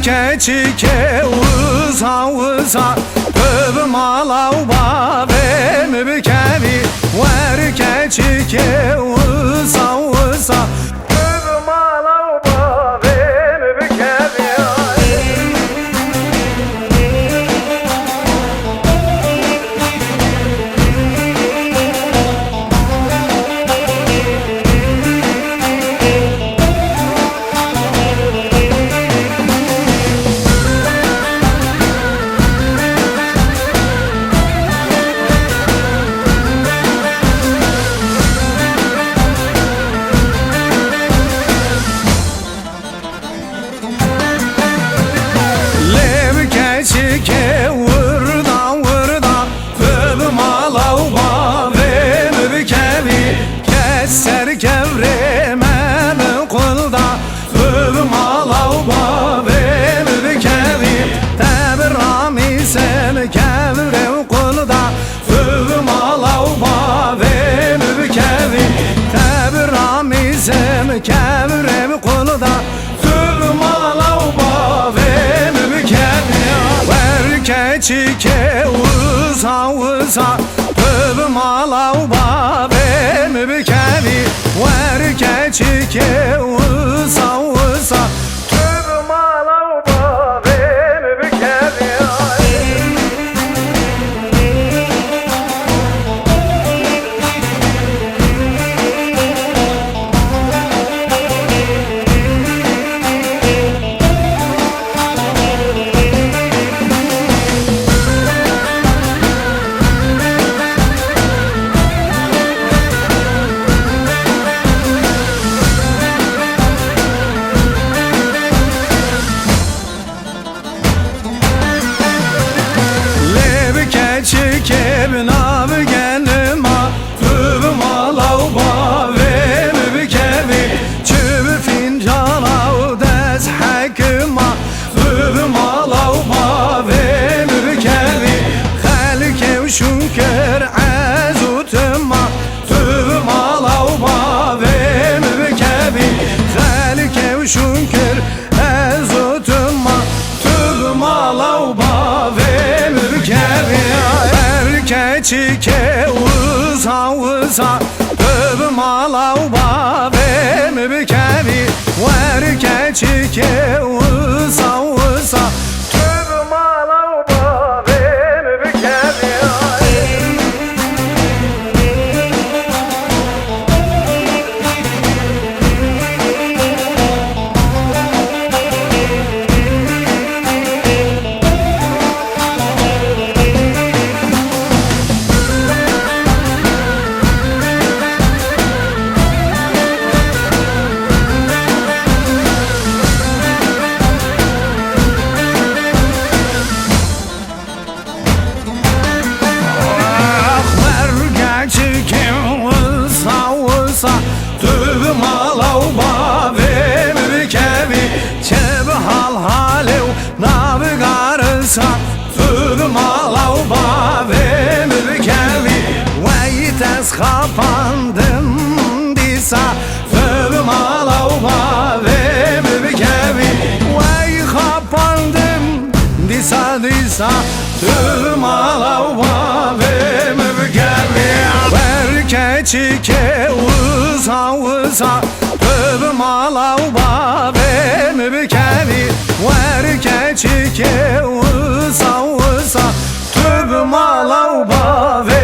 keçike uza uza Öbüm alava ve mübkevi Ver keçike uza uza Öbüm alava ve mübkevi Keçike vurda vurda Öbüm alava ve mübkevi Keser kevreme kulda Öbüm alava ve mübkevi Tebrami sen kevre kulda Öbüm alava ve mübkevi Tebrami sen kevre kulda Öbüm alava ve mübkevi Keçike uza uza Öbüm alava ve mübkevi Ver keçike uza uza Öbüm alava ve mübkevi Keçike binav gelma Öbüm alava ve mübkevi Çübü fincana des hakıma Öbüm alava ve mübkevi Halkev şunker azutma Öbüm alava ve mübkevi Halkev şunker azutma Öbüm alava ve mübkevi Keçike uza uza Öbüm alava ve mübkevi Ver keçike uza uza Öbüm alava ve mübkevi Öbüm alava ve mübkevi Çeb hal halev navi garısa Öbüm alava ve mübkevi Veytes kapandım disa Öbüm alava ve mübkevi Vey kapandım disa disa Öbüm alava ve mübkevi Ver keçike uza uza Öbüm alava ve mübkevi Ver keçike uza uza Öbüm alava ve